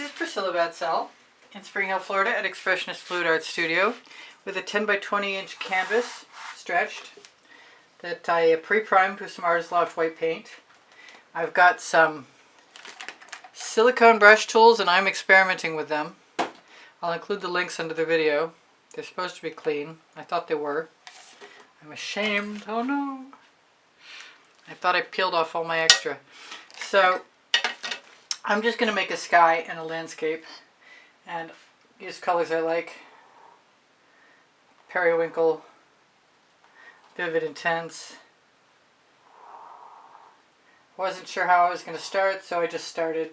is Priscilla Batzell in Spring Hill, Florida at Expressionist Fluid Art Studio with a 10 by 20 inch canvas stretched that I pre-primed with some Artist Loft white paint. I've got some silicone brush tools and I'm experimenting with them. I'll include the links under the video. They're supposed to be clean. I thought they were. I'm ashamed. Oh no. I thought I peeled off all my extra. So I'm just going to make a sky and a landscape and use colors I like. Periwinkle, Vivid Intense. Wasn't sure how I was going to start, so I just started.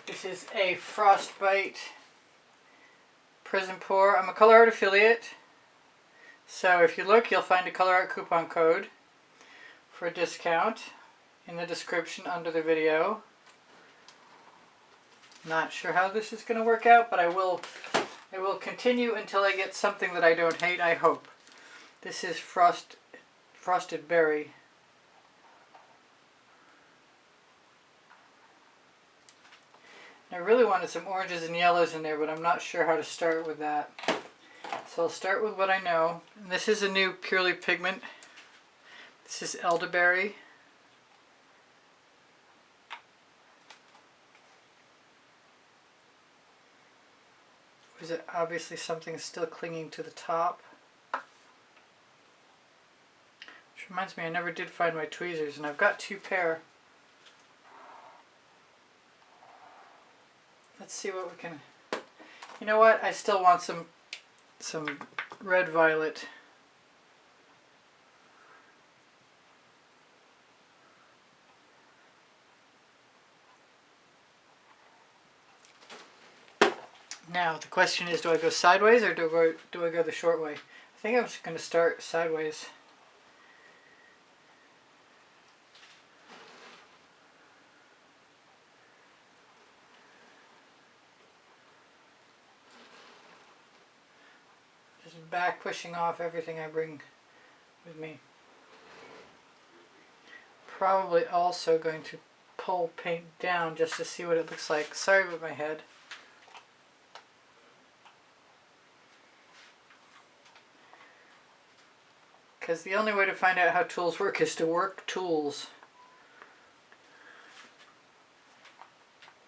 This is a Frostbite Prizm pour. I'm a Colourarte affiliate, so if you look, you'll find a Colourarte coupon code for a discount in the description under the video. Not sure how this is going to work out, but I will continue until I get something that I don't hate, I hope. This is Frosted Berry. I really wanted some oranges and yellows in there, but I'm not sure how to start with that. So I'll start with what I know. And this is a new Purely Pigment. This is Elderberry. Is it obviously something still clinging to the top? Which reminds me, I never did find my tweezers, and I've got two pair. Let's see what we can. You know what? I still want some red violet. Now the question is, do I go sideways or do I go the short way? I think I'm just going to start sideways. Just back pushing off everything I bring with me. Probably also going to pull paint down just to see what it looks like. Sorry about my head. Because the only way to find out how tools work is to work tools.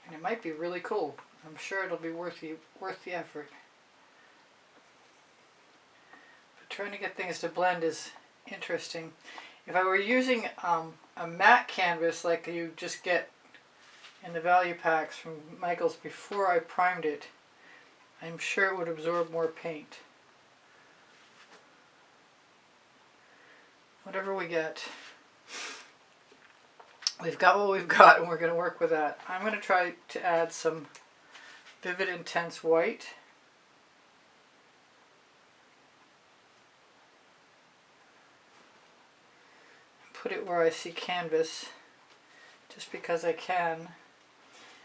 And it might be really cool. I'm sure it'll be worth the effort. But trying to get things to blend is interesting. If I were using a matte canvas like you just get in the value packs from Michaels before I primed it, I'm sure it would absorb more paint. Whatever we get, we've got what we've got and we're going to work with that. I'm going to try to add some Vivid Intense White. Put it where I see canvas, just because I can.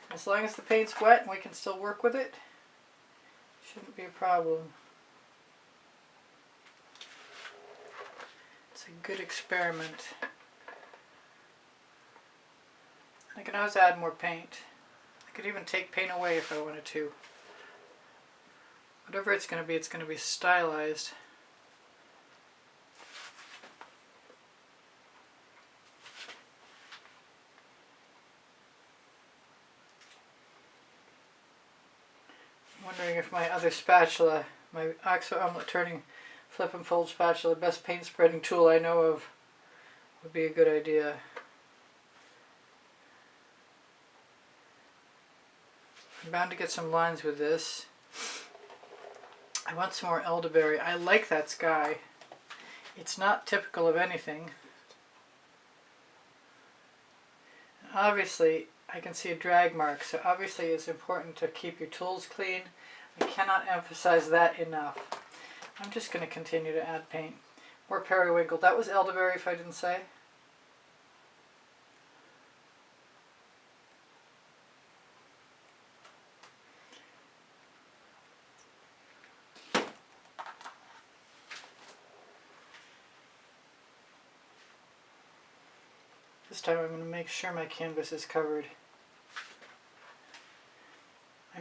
As long as the paint's wet and we can still work with it, shouldn't be a problem. It's a good experiment. I can always add more paint. I could even take paint away if I wanted to. Whatever it's going to be stylized. I'm wondering if my other spatula, my Oxo Omelette Turning Flip and Fold spatula, best paint spreading tool I know of, would be a good idea. I'm bound to get some lines with this. I want some more elderberry. I like that sky. It's not typical of anything. Obviously, I can see a drag mark, so obviously it's important to keep your tools clean. I cannot emphasize that enough. I'm just going to continue to add paint. More periwinkle. That was elderberry if I didn't say. This time I'm going to make sure my canvas is covered.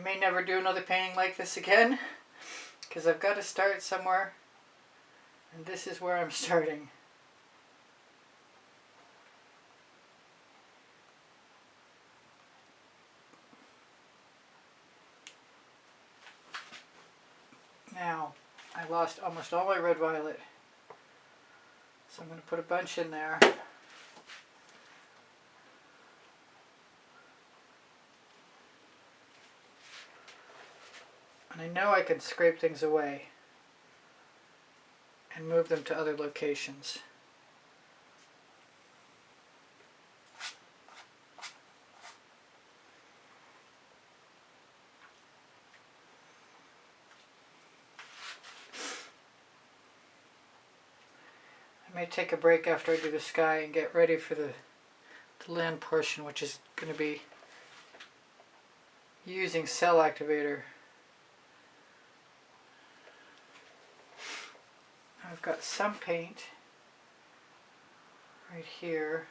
I may never do another painting like this again, because I've got to start somewhere, and this is where I'm starting. Now, I lost almost all my red violet, so I'm going to put a bunch in there. And I know I can scrape things away and move them to other locations. I may take a break after I do the sky and get ready for the land portion, which is going to be using cell activator. I've got some paint right here,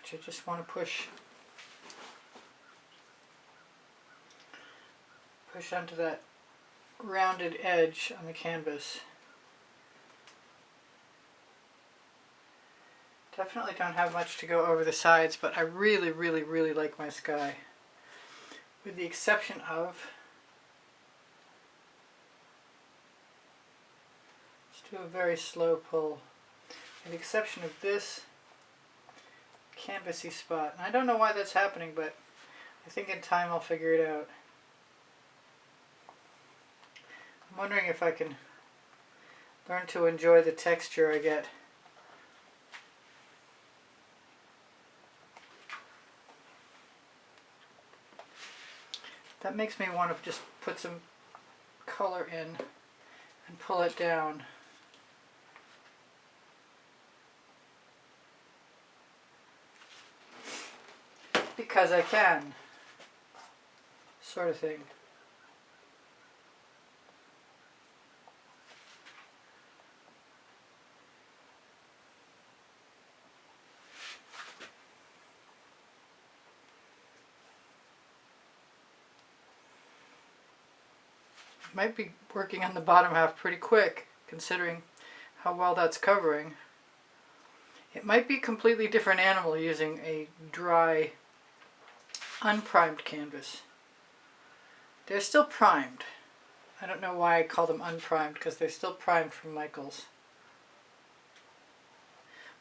which I just want to push onto that rounded edge on the canvas. Definitely don't have much to go over the sides, but I really, really, really like my sky. With the exception of, let's do a very slow pull. With the exception of this canvassy spot. And I don't know why that's happening, but I think in time I'll figure it out. I'm wondering if I can learn to enjoy the texture I get. That makes me want to just put some color in and pull it down. Because I can, sort of thing. Might be working on the bottom half pretty quick, considering how well that's covering. It might be a completely different animal using a dry, unprimed canvas. They're still primed. I don't know why I call them unprimed, because they're still primed from Michaels.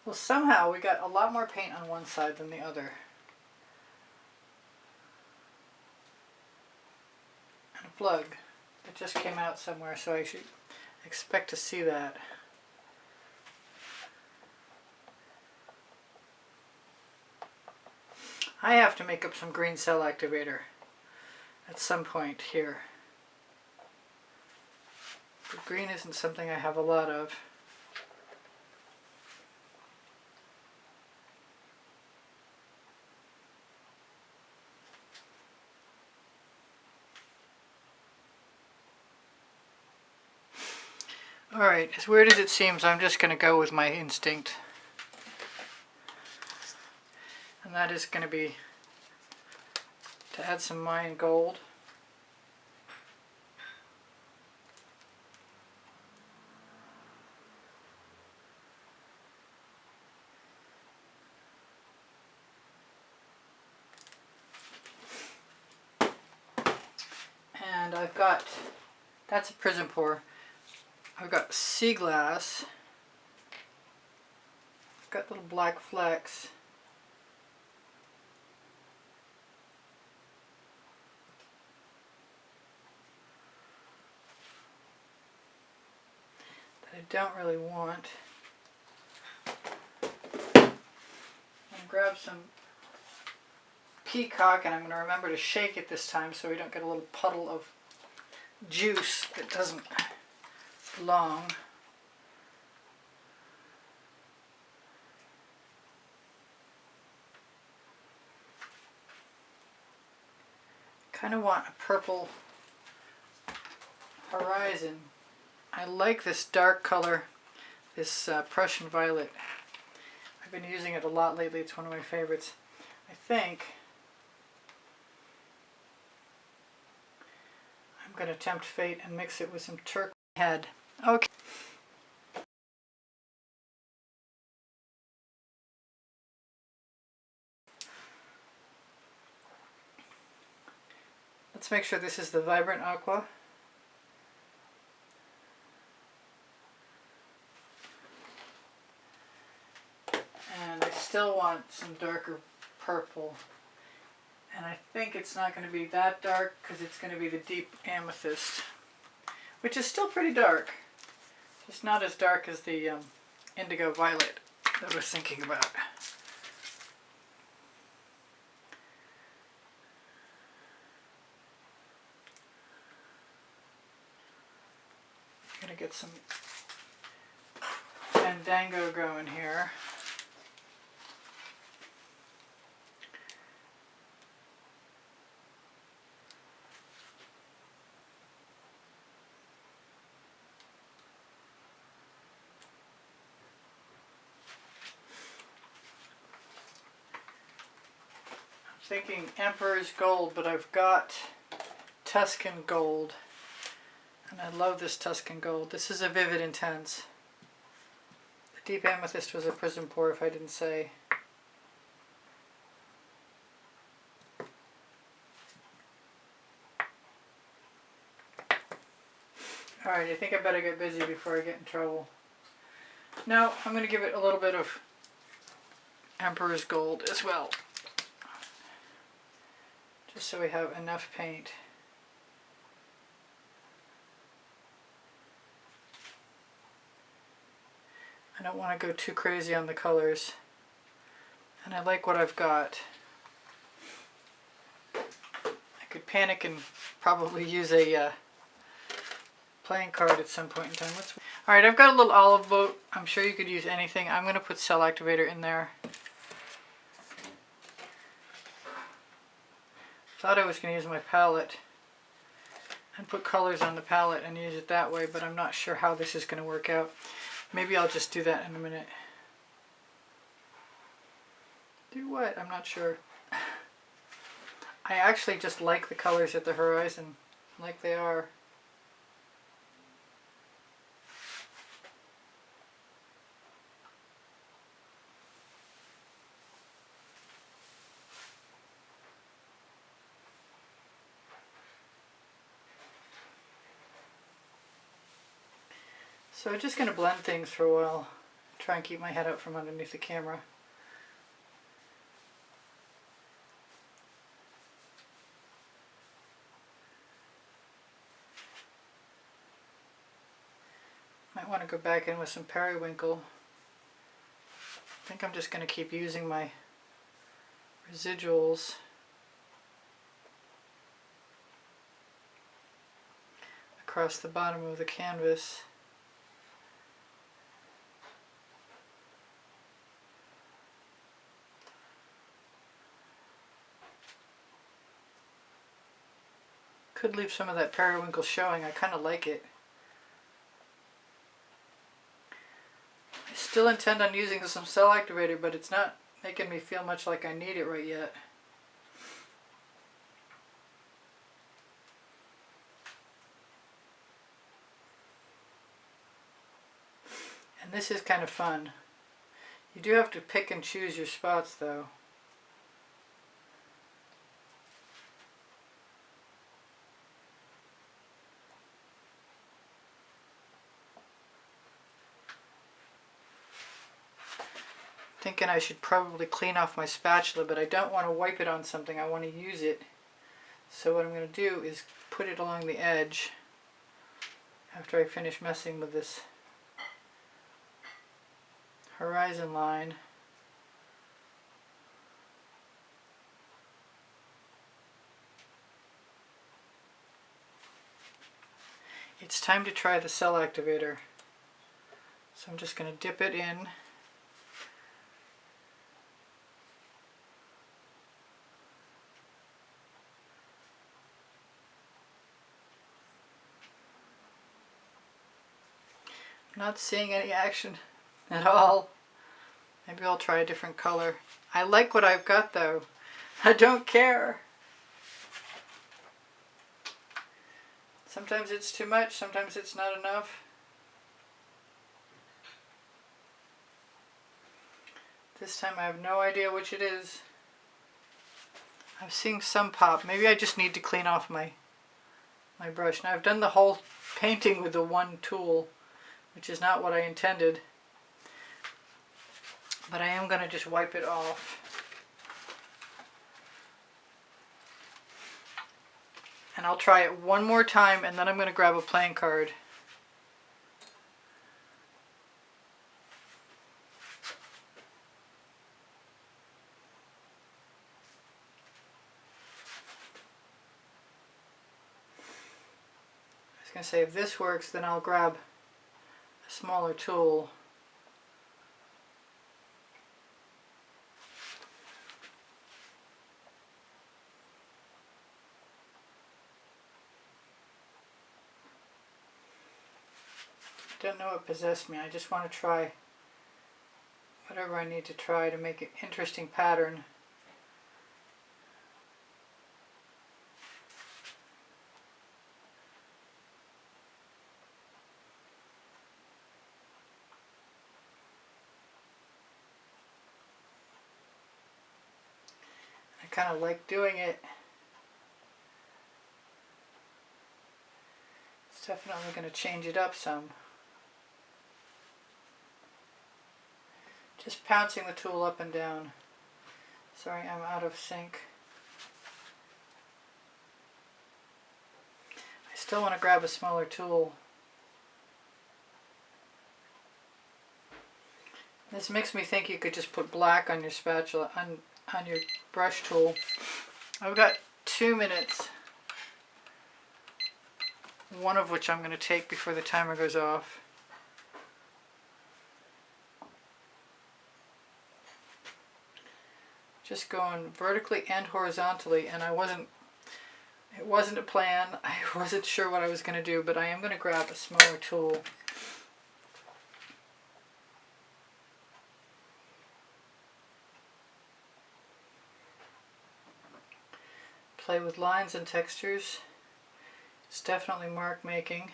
Well, somehow we got a lot more paint on one side than the other. And a plug. It just came out somewhere, so I should expect to see that. I have to make up some green cell activator at some point here. But green isn't something I have a lot of. Alright, as weird as it seems, I'm just going to go with my instinct. And that is going to be to add some Mayan gold. And I've got, that's a Prizm pour. I've got Seaglass. I've got little black flecks. That I don't really want. I'm going to grab some Peacock, and I'm going to remember to shake it this time so we don't get a little puddle of juice that doesn't belong. Kind of want a purple horizon. I like this dark color, this Prussian violet. I've been using it a lot lately. It's one of my favorites. I think I'm going to tempt fate and mix it with some turquoise head. Okay. Let's make sure this is the vibrant aqua. And I still want some darker purple. And I think it's not going to be that dark because it's going to be the deep amethyst, which is still pretty dark. Just not as dark as the indigo violet that I was thinking about. I'm going to get some Fandango going here. Thinking Emperor's Gold, but I've got Tuscan Gold, and I love this Tuscan Gold. This is a Vivid Intense. The deep amethyst was a Prizm pour, if I didn't say. Alright, I think I better get busy before I get in trouble. Now I'm going to give it a little bit of Emperor's Gold as well, just so we have enough paint. I don't want to go too crazy on the colors, and I like what I've got. I could panic and probably use a playing card at some point in time. Alright, I've got a little olive boat. I'm sure you could use anything. I'm going to put Cell Activator in there. Thought I was going to use my palette and put colors on the palette and use it that way, but I'm not sure how this is going to work out. Maybe I'll just do that in a minute. Do what? I'm not sure. I actually just like the colors at the horizon, like they are. So I'm just going to blend things for a while, try and keep my head out from underneath the camera. Might want to go back in with some periwinkle. I think I'm just going to keep using my residuals. Across the bottom of the canvas. Could leave some of that periwinkle showing. I kind of like it. I still intend on using some Cell Activator, but it's not making me feel much like I need it right yet. And this is kind of fun. You do have to pick and choose your spots though. Thinking I should probably clean off my spatula, but I don't want to wipe it on something. I want to use it. So what I'm going to do is put it along the edge after I finish messing with this horizon line. It's time to try the Cell Activator. So I'm just going to dip it in. Not seeing any action at all. Maybe I'll try a different color. I like what I've got though. I don't care. Sometimes it's too much, sometimes it's not enough. This time I have no idea which it is. I'm seeing some pop. Maybe I just need to clean off my brush. Now I've done the whole painting with the one tool, which is not what I intended. But I am going to just wipe it off. And I'll try it one more time, and then I'm going to grab a playing card. I was going to say, if this works, then I'll grab a smaller tool. Don't know what possessed me. I just want to try whatever I need to try to make an interesting pattern. I kind of like doing it. It's definitely going to change it up some. Just pouncing the tool up and down. Sorry, I'm out of sync. I still want to grab a smaller tool. This makes me think you could just put black on your spatula, on your brush tool. I've got 2 minutes, one of which I'm going to take before the timer goes off. Just going vertically and horizontally, and it wasn't a plan. I wasn't sure what I was going to do, but I am going to grab a smaller tool. Play with lines and textures. It's definitely mark making.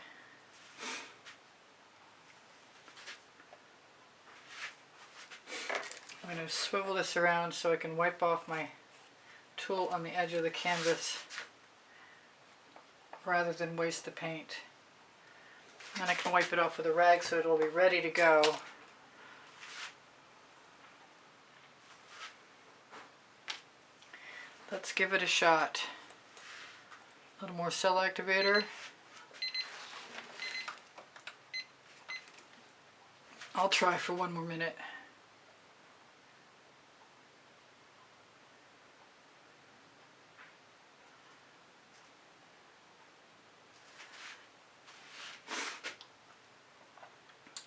I'm going to swivel this around so I can wipe off my tool on the edge of the canvas rather than waste the paint. And I can wipe it off with a rag so it'll be ready to go. Let's give it a shot. A little more cell activator. I'll try for 1 more minute.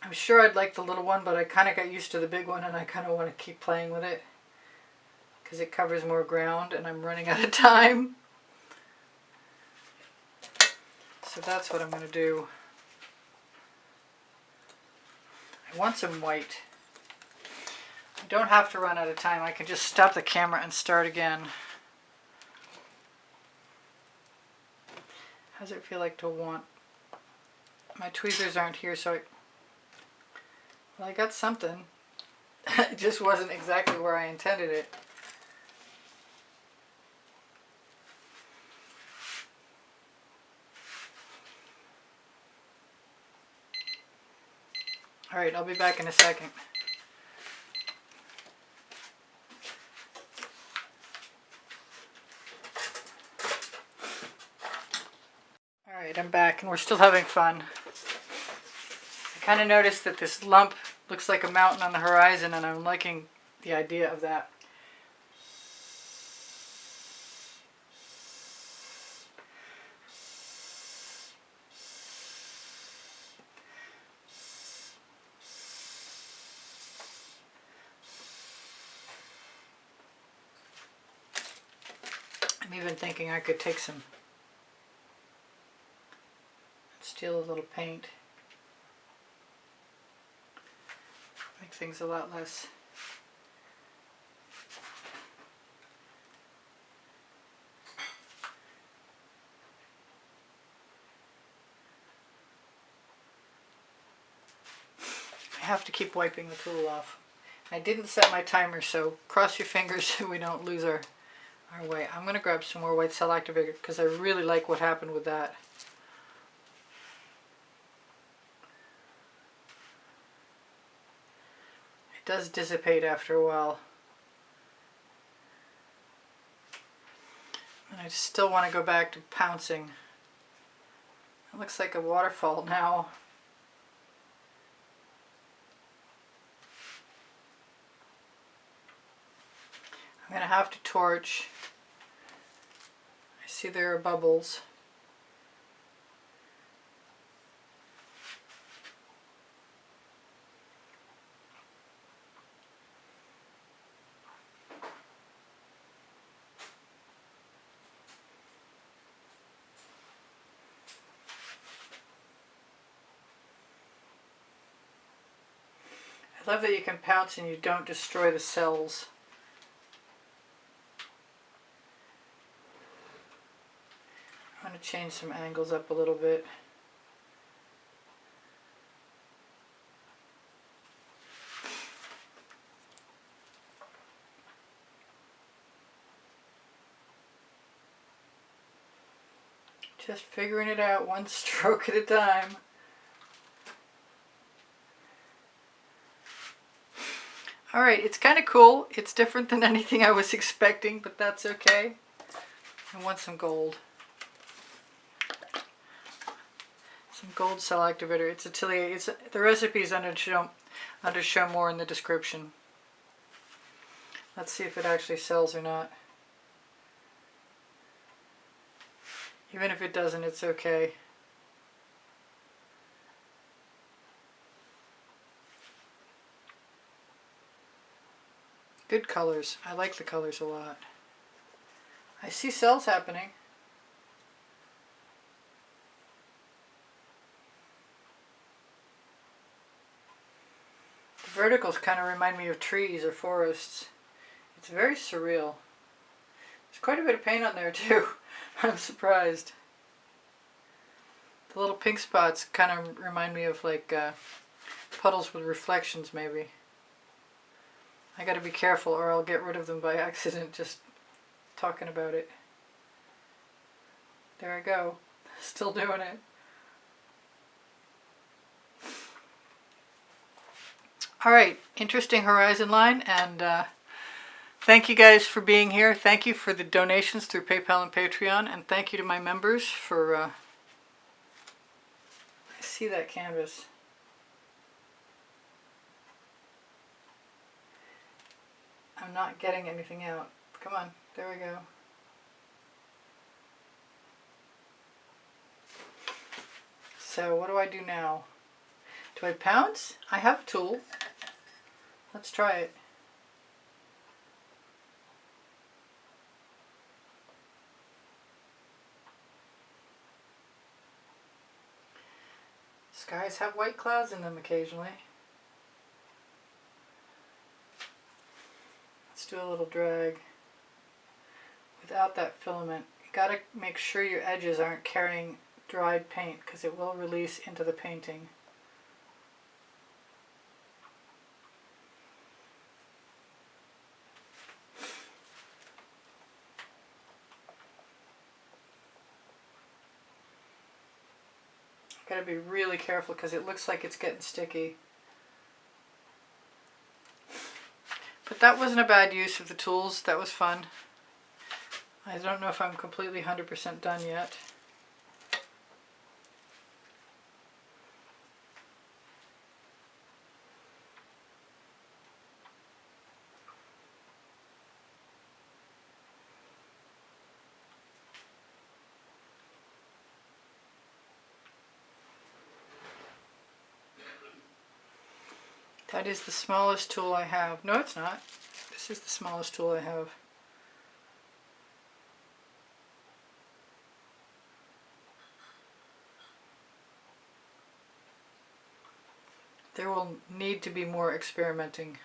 I'm sure I'd like the little one, but I kind of got used to the big one and I kind of want to keep playing with it because it covers more ground and I'm running out of time. So that's what I'm going to do. I want some white. I don't have to run out of time. I can just stop the camera and start again. How does it feel like to want? My tweezers aren't here, so well, I got something. It just wasn't exactly where I intended it. Alright, I'll be back in a second. Alright, I'm back and we're still having fun. I kind of noticed that this lump looks like a mountain on the horizon and I'm liking the idea of that. I'm even thinking I could take some, steal a little paint. Make things a lot less have to keep wiping the tool off. I didn't set my timer, so cross your fingers so we don't lose our way. I'm going to grab some more white cell activator because I really like what happened with that. It does dissipate after a while. And I still want to go back to pouncing. It looks like a waterfall now. I'm going to have to torch. I see there are bubbles. I love that you can pounce and you don't destroy the cells. I'm going to change some angles up a little bit. Just figuring it out one stroke at a time. Alright, it's kind of cool. It's different than anything I was expecting, but that's okay. I want some gold. Some gold cell activator. It's Atelier. The recipe is under show more in the description. Let's see if it actually sells or not. Even if it doesn't, it's okay. Good colors. I like the colors a lot. I see cells happening. The verticals kind of remind me of trees or forests. It's very surreal. There's quite a bit of paint on there too. I'm surprised. The little pink spots kind of remind me of like puddles with reflections maybe. I gotta be careful or I'll get rid of them by accident just talking about it. There I go. Still doing it. Alright, interesting horizon line, and thank you guys for being here. Thank you for the donations through PayPal and Patreon, and thank you to my members for I see that canvas. I'm not getting anything out. Come on, there we go. So what do I do now? Do I pounce? I have a tool. Let's try it. Skies have white clouds in them occasionally. Let's do a little drag without that filament. You gotta make sure your edges aren't carrying dried paint because it will release into the painting. Gotta be really careful because it looks like it's getting sticky. But that wasn't a bad use of the tools. That was fun. I don't know if I'm completely 100% done yet. That is the smallest tool I have. No, it's not. This is the smallest tool I have. There will need to be more experimentation.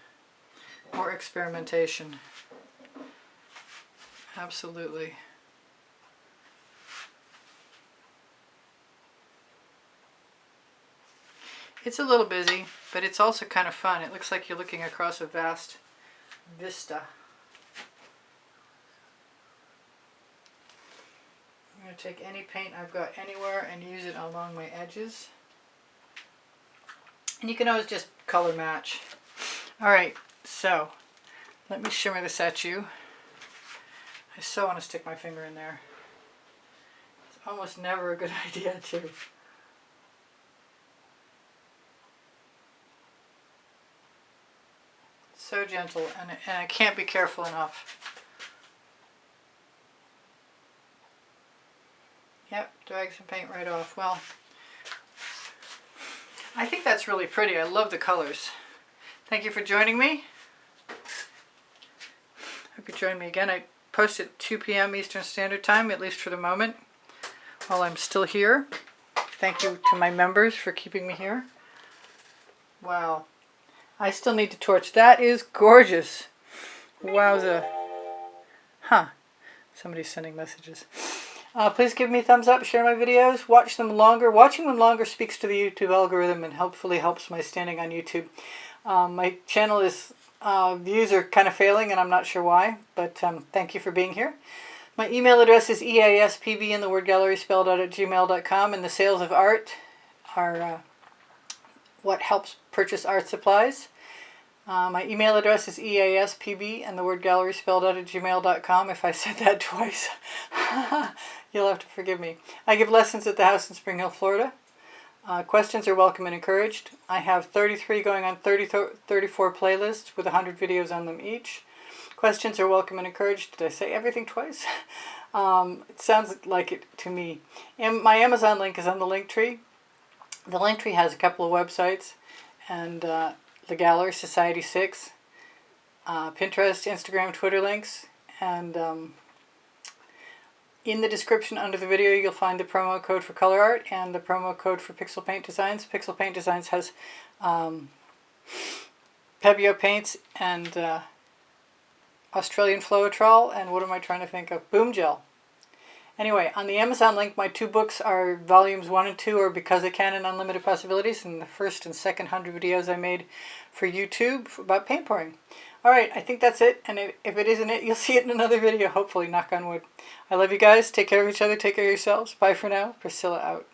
Absolutely. It's a little busy, but it's also kind of fun. It looks like you're looking across a vast vista. I'm going to take any paint I've got anywhere and use it along my edges. And you can always just color match. Alright, so let me shimmer this at you. I so want to stick my finger in there. It's almost never a good idea to. So gentle, and I can't be careful enough. Yep, drag some paint right off. Well, I think that's really pretty. I love the colors. Thank you for joining me. Hope you join me again. I post at 2 p.m. Eastern Standard Time, at least for the moment, while I'm still here. Thank you to my members for keeping me here. Wow. I still need to torch. That is gorgeous. Wowza. Huh. Somebody's sending messages. Please give me a thumbs up, share my videos, watch them longer. Watching them longer speaks to the YouTube algorithm and hopefully helps my standing on YouTube. My channel is, views are kind of failing and I'm not sure why, but thank you for being here. My email address is easpb in the word gallery spelled out at gmail.com, and the sales of art are what helps purchase art supplies. My email address is easpb and the word gallery spelled out at gmail.com. If I said that twice, you'll have to forgive me. I give lessons at the house in Spring Hill, Florida. Questions are welcome and encouraged. I have 33 going on 34 playlists with 100 videos on them each. Questions are welcome and encouraged. Did I say everything twice? It sounds like it to me. And my Amazon link is on the link tree. The link tree has a couple of websites, and the gallery, Society 6, Pinterest, Instagram, Twitter links, and in the description under the video you'll find the promo code for Colourarte and the promo code for Pixel Paint Designs. Pixel Paint Designs has Pebeo paints and Australian Floetrol, and what am I trying to think of? Boom Gel. Anyway, on the Amazon link, my two books are volumes 1 and 2 are Because I Can and Unlimited Possibilities, and the first and second 100 videos I made for YouTube about paint pouring. Alright, I think that's it, and if it isn't it, you'll see it in another video, hopefully, knock on wood. I love you guys, take care of each other, take care of yourselves. Bye for now, Priscilla out.